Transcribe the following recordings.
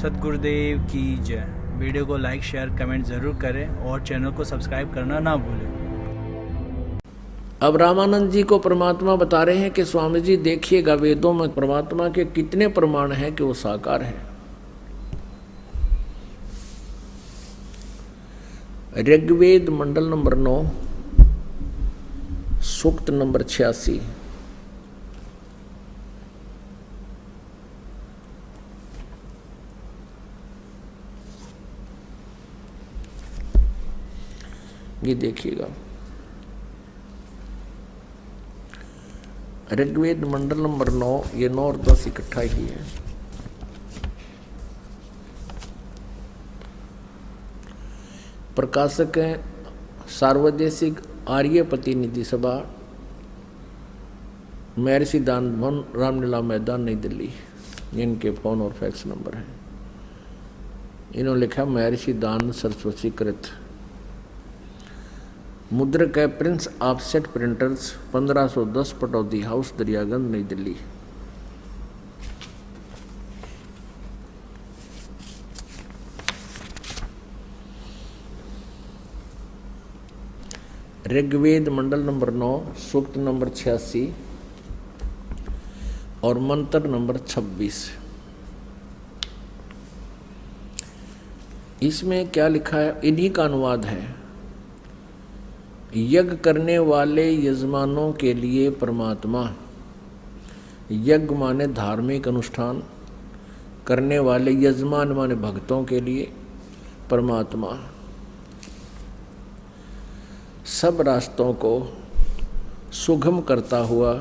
सतगुरुदेव की जय। वीडियो को लाइक शेयर कमेंट ज़रूर करें और चैनल को सब्सक्राइब करना ना भूलें। अब रामानंद जी को परमात्मा बता रहे हैं कि स्वामी जी देखिएगा, वेदों में परमात्मा के कितने प्रमाण हैं कि वो साकार है। ऋग्वेद मंडल नंबर 9 सूक्त नंबर 86। ये देखिएगा, ऋग्वेद मंडल नंबर 9, ये 9 और 10 इकट्ठा ही है। प्रकाशक हैं सार्वदेशिक आर्य प्रतिनिधि सभा, महर्षि दान भवन, रामलीला मैदान, नई दिल्ली। इनके फोन और फैक्स नंबर है। इन्होंने लिखा महर्षि दान सरस्वती कृत। मुद्रक है Prince offset printers, 1510 Pataudi house, Daryaganj, नई दिल्ली। ऋग्वेद मंडल नंबर 9 सूक्त नंबर 86 और मंत्र नंबर 26। इसमें क्या लिखा है, इन्हीं का अनुवाद है। यज्ञ करने वाले यजमानों के लिए परमात्मा, यज्ञ माने धार्मिक अनुष्ठान करने वाले, यजमान माने भक्तों के लिए परमात्मा सब रास्तों को सुगम करता हुआ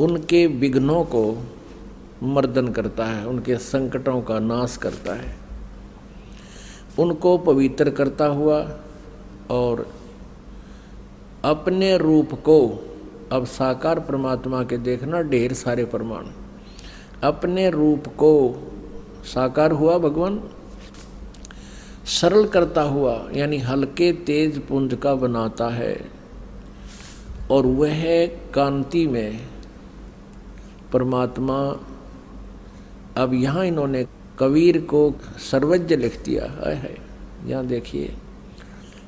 उनके विघ्नों को मर्दन करता है, उनके संकटों का नाश करता है, उनको पवित्र करता हुआ और अपने रूप को, अब साकार परमात्मा के देखना ढेर सारे प्रमाण, अपने रूप को साकार हुआ भगवान सरल करता हुआ, यानी हल्के तेज पुंज का बनाता है और वह कांति में परमात्मा। अब यहाँ इन्होंने कबीर को सर्वज्ञ लिख दिया है। यहाँ देखिए,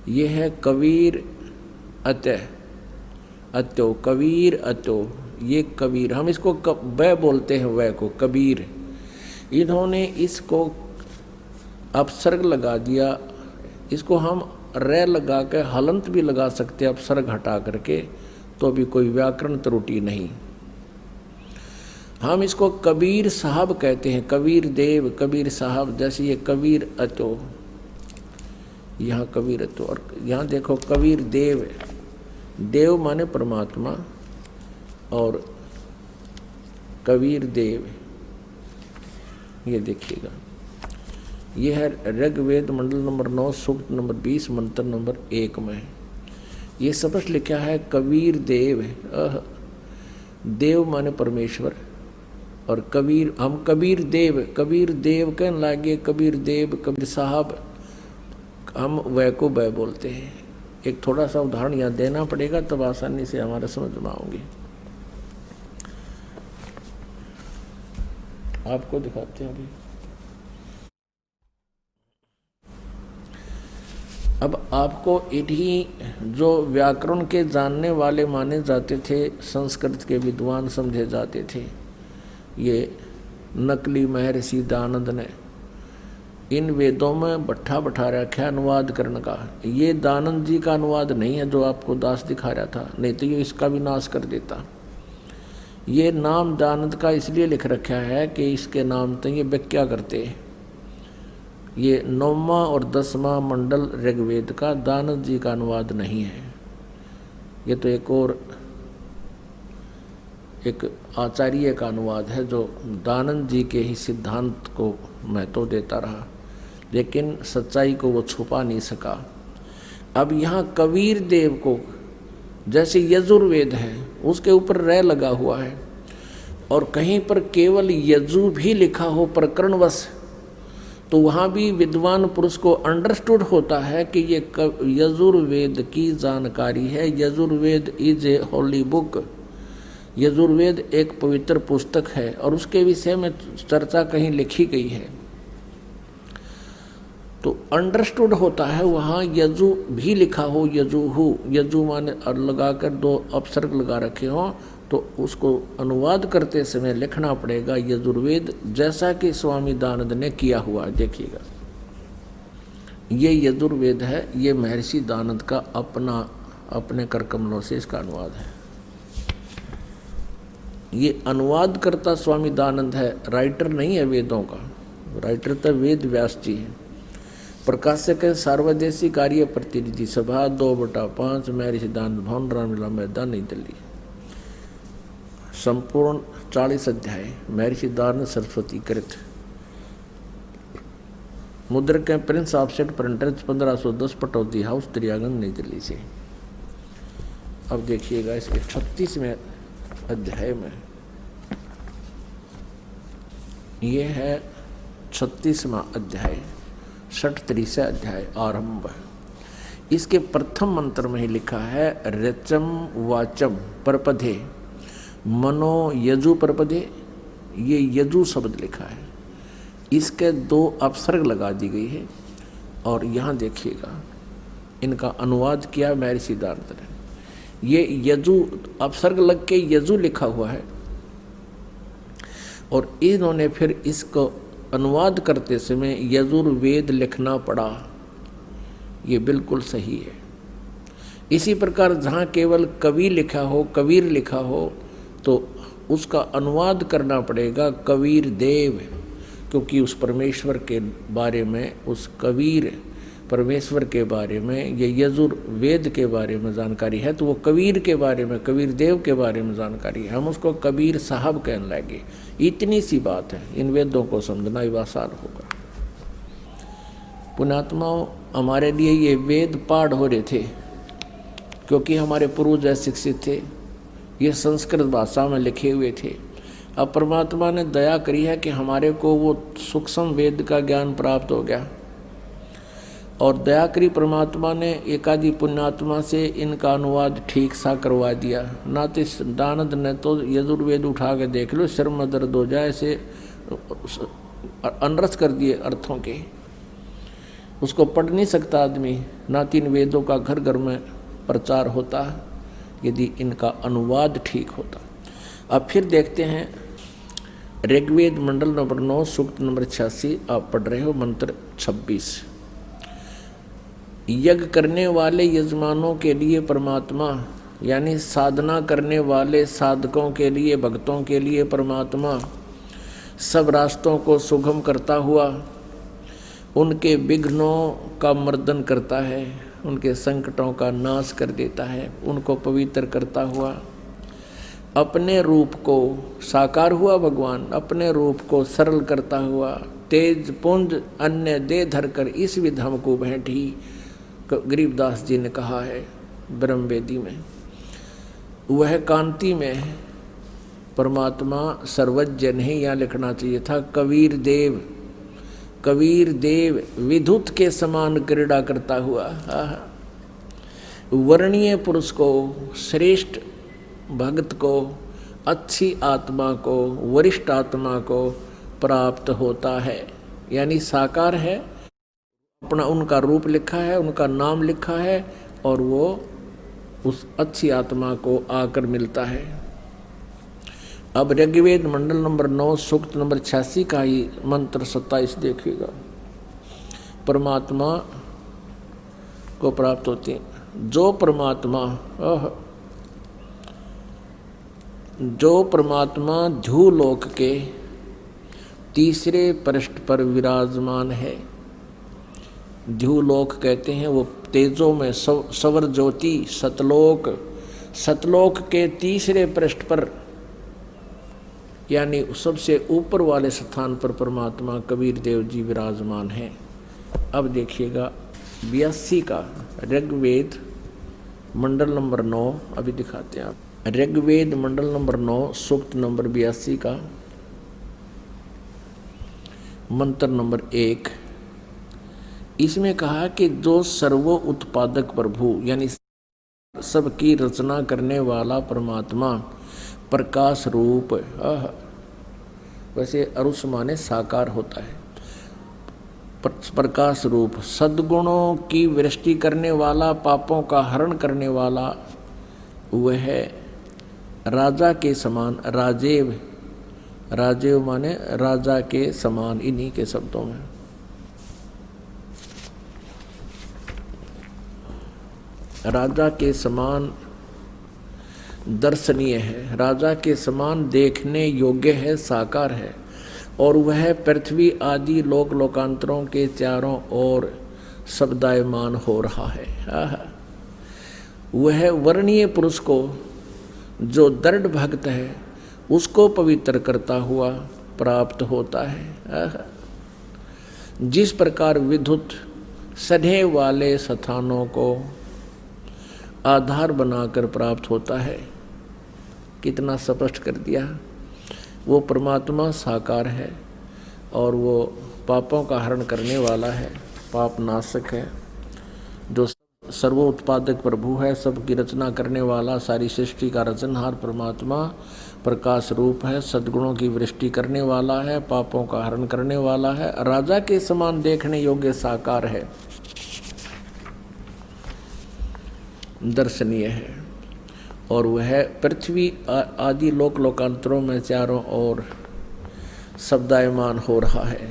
ये है कबीर अतः अतो, कबीर अतो, ये कबीर। हम इसको वह बोलते हैं, वह को कबीर। इन्होंने इसको अपसर्ग लगा दिया। इसको हम रे लगा के हलंत भी लगा सकते हैं, अपसर्ग हटा करके, तो भी कोई व्याकरण त्रुटि नहीं। हम इसको कबीर साहब कहते हैं, कबीर देव, कबीर साहब। जैसे ये कबीर अतो, यहाँ कबीर अतो, और यहाँ देखो कबीर देव। देव माने परमात्मा और कबीर देव। ये देखिएगा, ये है ऋग्वेद मंडल नंबर 9 सूक्त नंबर 20 मंत्र नंबर 1 में। ये स्पष्ट लिखा है कबीर देव। देव माने परमेश्वर और कबीर, हम कबीर देव कहने लगे, कबीर देव, कबीर साहब, हम वह को वह बोलते हैं। एक थोड़ा सा उदाहरण यहाँ देना पड़ेगा, तब आसानी से हमारा समझ में आऊंगी। आपको दिखाते हैं अभी। अब आपको इन्हीं जो व्याकरण के जानने वाले माने जाते थे, संस्कृत के विद्वान समझे जाते थे, ये नकली महर्षि दानंद ने इन वेदों में भट्ठा बैठा रखा है अनुवाद करने का। ये दानंद जी का अनुवाद नहीं है जो आपको दास दिखा रहा था, नहीं तो ये इसका भी नाश कर देता। ये नाम दानंद का इसलिए लिख रखा है कि इसके नाम तो ये व्याख्या करते हैं। ये 9वां और 10वां मंडल ऋग्वेद का दानंद जी का अनुवाद नहीं है। ये तो एक आचार्य का अनुवाद है जो दानंद जी के ही सिद्धांत को महत्व देता रहा, लेकिन सच्चाई को वो छुपा नहीं सका। अब यहाँ कबीर देव को, जैसे यजुर्वेद है उसके ऊपर रे लगा हुआ है और कहीं पर केवल यजु भी लिखा हो प्रकरणवश, तो वहाँ भी विद्वान पुरुष को अंडरस्टूड होता है कि ये यजुर्वेद की जानकारी है। Yajurveda is a Holi book, Yajurveda एक पवित्र पुस्तक है और उसके विषय में चर्चा कहीं लिखी गई है तो अंडरस्टूड होता है वहाँ यजु भी लिखा हो, यजुहु, यजु माने और लगाकर दो अपसर्ग लगा रखे हों तो उसको अनुवाद करते समय लिखना पड़ेगा यजुर्वेद, जैसा कि स्वामी दानंद ने किया हुआ है। देखिएगा ये यजुर्वेद है, ये महर्षि दानंद का अपने कर कमलों से इसका अनुवाद है। ये अनुवाद करता स्वामी दानंद है, राइटर नहीं है वेदों का, राइटर तो वेद व्यास जी है। प्रकाशक है सार्वदेशी कार्य प्रतिनिधि सभा 2/5 महर्षि दानंद भवन रामलीला मैदान नई दिल्ली। संपूर्ण 40 अध्याय महर्षि दानंद सरस्वती कृत। मुद्रक है Prince offset printers 1510 Pataudi house Daryaganj नई दिल्ली से। अब देखिएगा इसके 36वें अध्याय में, ये है 36वां अध्याय, 37 अध्याय आरंभ। इसके प्रथम मंत्र में ही लिखा है रचम वाचम परपधे मनो यजु परपधे, ये यजु शब्द लिखा है, इसके 2 अपसर्ग लगा दी गई है। और यहाँ देखिएगा इनका अनुवाद किया महर्षि दानंद ने। ये यजु अपसर्ग लग के यजु लिखा हुआ है और इन्होंने फिर इसको अनुवाद करते समय यजुर्वेद लिखना पड़ा, ये बिल्कुल सही है। इसी प्रकार जहाँ केवल कवि लिखा हो, कबीर लिखा हो तो उसका अनुवाद करना पड़ेगा कबीर देव, क्योंकि उस परमेश्वर के बारे में, उस कबीर परमेश्वर के बारे में, ये यजुर्वेद के बारे में जानकारी है तो वो कबीर के बारे में, कबीर देव के बारे में जानकारी है, हम उसको कबीर साहब कहने लगे। इतनी सी बात है, इन वेदों को समझना ही आसान होगा। पुण्यात्माओं, हमारे लिए ये वेद पाठ हो रहे थे क्योंकि हमारे पूर्वज शिक्षित थे, ये संस्कृत भाषा में लिखे हुए थे। अब परमात्मा ने दया करी है कि हमारे को वो सूक्ष्म वेद का ज्ञान प्राप्त हो गया और दया करी परमात्मा ने एकादि पुण्यात्मा से इनका अनुवाद ठीक सा करवा दिया। ना तो दानंद ने तो यजुर्वेद उठा के देख लो, सिर में दर्द हो जाए, ऐसे अनरस कर दिए अर्थों के, उसको पढ़ नहीं सकता आदमी। ना 3 वेदों का घर घर में प्रचार होता यदि इनका अनुवाद ठीक होता। अब फिर देखते हैं ऋग्वेद मंडल नंबर 9 सूक्त नंबर 86 आप पढ़ रहे हो, मंत्र 26। यज्ञ करने वाले यजमानों के लिए परमात्मा, यानी साधना करने वाले साधकों के लिए, भक्तों के लिए परमात्मा सब रास्तों को सुगम करता हुआ उनके विघ्नों का मर्दन करता है, उनके संकटों का नाश कर देता है, उनको पवित्र करता हुआ अपने रूप को साकार हुआ भगवान, अपने रूप को सरल करता हुआ तेज पुंज अन्य दे धरकर इस विध हमको भेंटी, गरीबदास जी ने कहा है ब्रह्मवेदी में। वह कांति में परमात्मा सर्वज्ञ नहीं, यहाँ लिखना चाहिए था कबीर देव, कबीर देव विद्युत के समान क्रीड़ा करता हुआ वर्णीय पुरुष को, श्रेष्ठ भक्त को, अच्छी आत्मा को, वरिष्ठ आत्मा को प्राप्त होता है। यानी साकार है, अपना उनका रूप लिखा है, उनका नाम लिखा है और वो उस अच्छी आत्मा को आकर मिलता है। अब ऋग्वेद मंडल नंबर 9 सूक्त नंबर 86 का ही मंत्र 27 देखिएगा। परमात्मा को प्राप्त होती है जो परमात्मा ध्युलोक के तीसरे पृष्ठ पर विराजमान है। ध्युलोक कहते हैं वो तेजों में सवर ज्योति सतलोक, सतलोक के तीसरे पृष्ठ पर यानी सबसे ऊपर वाले स्थान पर परमात्मा कबीर देव जी विराजमान हैं। अब देखिएगा 82 का ऋग्वेद मंडल नंबर 9 अभी दिखाते हैं आप। ऋग्वेद मंडल नंबर 9 सूक्त नंबर 82 का मंत्र नंबर 1। इसमें कहा कि जो सर्वो उत्पादक प्रभु यानी सबकी रचना करने वाला परमात्मा प्रकाश रूप। वैसे अरुष माने साकार होता है। प्रकाश रूप, सद्गुणों की वृष्टि करने वाला, पापों का हरण करने वाला, वह है राजा के समान। राजेव, राजेव माने राजा के समान, इन्हीं के शब्दों में। राजा के समान दर्शनीय है, राजा के समान देखने योग्य है, साकार है। और वह पृथ्वी आदि लोक लोकांतरों के चारों ओर शब्दायमान हो रहा है। वह वर्णीय पुरुष को, जो दृढ़ भक्त है, उसको पवित्र करता हुआ प्राप्त होता है। जिस प्रकार विद्युत सधे वाले स्थानों को आधार बनाकर प्राप्त होता है, कितना स्पष्ट कर दिया। वो परमात्मा साकार है और वो पापों का हरण करने वाला है, पाप नाशक है, जो सर्वोत्पादक प्रभु है, सबकी रचना करने वाला, सारी सृष्टि का रचनहार परमात्मा प्रकाश रूप है, सद्गुणों की वृष्टि करने वाला है, पापों का हरण करने वाला है, राजा के समान देखने योग्य साकार है, दर्शनीय है। और वह पृथ्वी आदि लोक लोकांतरों में चारों ओर शब्दायमान हो रहा है।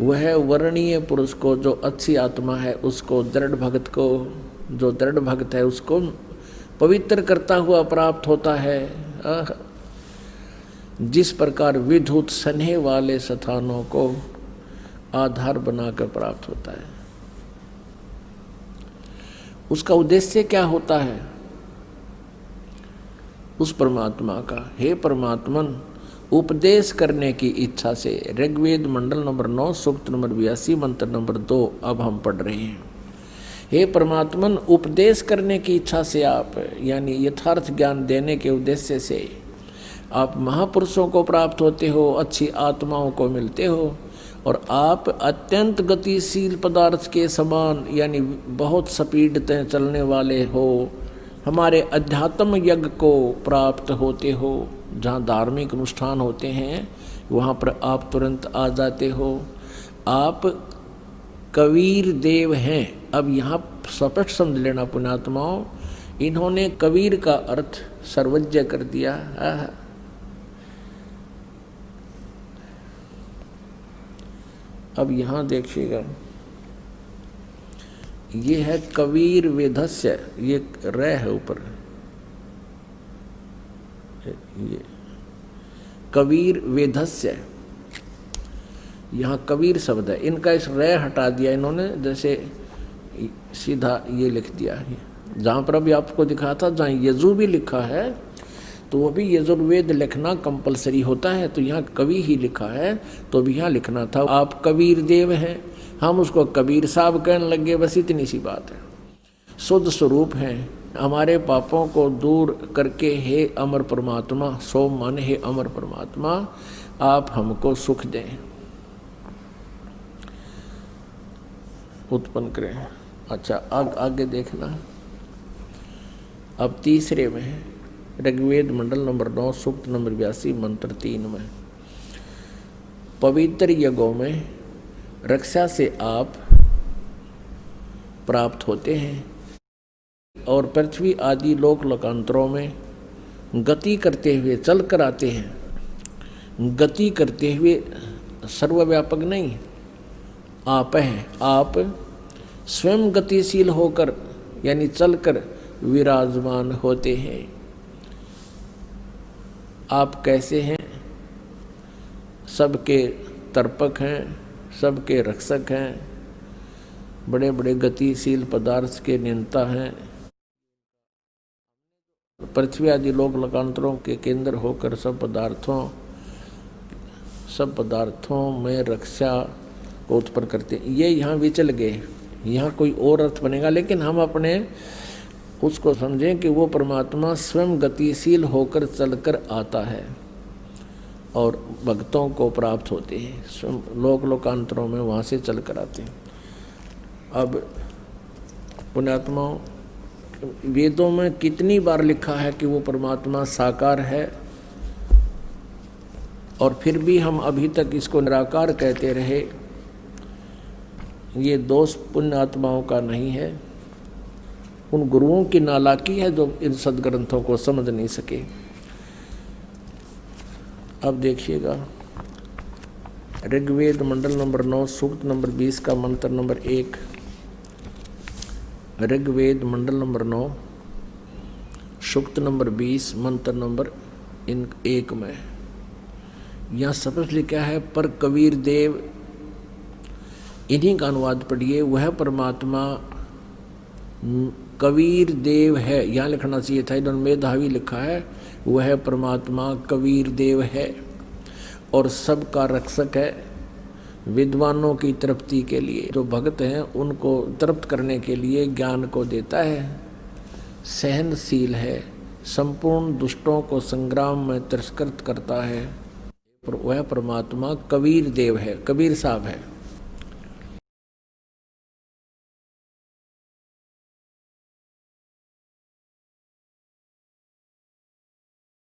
वह वर्णीय पुरुष को, जो अच्छी आत्मा है, उसको, दृढ़ भक्त को, जो दृढ़ भक्त है, उसको पवित्र करता हुआ प्राप्त होता है। जिस प्रकार विद्युत सने वाले स्थानों को आधार बनाकर प्राप्त होता है। उसका उद्देश्य क्या होता है उस परमात्मा का? हे परमात्मन, उपदेश करने की इच्छा से। ऋग्वेद मंडल नंबर 9 सूक्त नंबर 82 मंत्र नंबर 2 अब हम पढ़ रहे हैं। हे परमात्मन, उपदेश करने की इच्छा से आप, यानी यथार्थ ज्ञान देने के उद्देश्य से आप महापुरुषों को प्राप्त होते हो, अच्छी आत्माओं को मिलते हो, और आप अत्यंत गतिशील पदार्थ के समान, यानी बहुत स्पीड से चलने वाले हो, हमारे अध्यात्म यज्ञ को प्राप्त होते हो। जहाँ धार्मिक अनुष्ठान होते हैं वहाँ पर आप तुरंत आ जाते हो। आप कबीर देव हैं। अब यहाँ स्पष्ट समझ लेना पुण्यात्माओं, इन्होंने कबीर का अर्थ सर्वज्ञ कर दिया। अब यहाँ देखिएगा, ये है कबीर वेधस्य, ये रे है ऊपर, ये कबीर वेधस्य, यहाँ कबीर शब्द है, इनका इस रे हटा दिया इन्होंने, जैसे सीधा ये लिख दिया। जहाँ पर अभी आपको दिखा था, जहाँ यजु भी लिखा है तो वो भी यजुर्वेद लिखना कंपलसरी होता है, तो यहाँ कवि ही लिखा है तो भी यहाँ लिखना था। आप कबीर देव हैं, हम उसको कबीर साहब कहने लगे, बस इतनी सी बात है। शुद्ध स्वरूप हैं, हमारे पापों को दूर करके हे अमर परमात्मा, सो मन हे अमर परमात्मा, आप हमको सुख दें, उत्पन्न करें। अच्छा, आगे देखना। अब तीसरे में है, ऋग्वेद मंडल नंबर 9 सूक्त नंबर 82 मंत्र 3 में, पवित्र यज्ञों में रक्षा से आप प्राप्त होते हैं और पृथ्वी आदि लोक लोकांतरों में गति करते हुए चल कर आते हैं। गति करते हुए सर्वव्यापक नहीं, आप हैं। आप स्वयं गतिशील होकर, यानी चलकर विराजमान होते हैं। आप कैसे हैं? सबके तर्पक हैं, सबके रक्षक हैं, बड़े बड़े गतिशील पदार्थ के नियंता हैं, पृथ्वी आदि लोक लोकांतरों के केंद्र होकर सब पदार्थों में रक्षा को उत्पन्न करते हैं। ये यहाँ विचल गए, यहाँ कोई और अर्थ बनेगा, लेकिन हम अपने उसको समझें कि वो परमात्मा स्वयं गतिशील होकर चलकर आता है और भक्तों को प्राप्त होते हैं, स्वयं लोक लोकांतरों में वहाँ से चल कर आते हैं। अब पुण्यात्माओं, वेदों में कितनी बार लिखा है कि वो परमात्मा साकार है और फिर भी हम अभी तक इसको निराकार कहते रहे, ये दोष पुण्य आत्माओं का नहीं है, उन गुरुओं की नालायकी है जो इन सदग्रंथों को समझ नहीं सके। अब देखिएगा, ऋग्वेद मंडल नंबर 9 सूक्त नंबर 20 का मंत्र नंबर 1। ऋग्वेद मंडल नंबर 9 सूक्त नंबर 20 मंत्र नंबर 1 में यहाँ स्पष्ट लिखा है, पर कबीर देव, इन्हीं का अनुवाद पढ़िए, वह परमात्मा कबीर देव है। यहाँ लिखना चाहिए था, इन्होंने मेधावी लिखा है, वह परमात्मा कबीर देव है और सबका रक्षक है, विद्वानों की तृप्ति के लिए, जो भक्त हैं उनको तृप्त करने के लिए ज्ञान को देता है, सहनशील है, संपूर्ण दुष्टों को संग्राम में तिरस्कृत करता है। वह परमात्मा कबीर देव है, कबीर साहब है।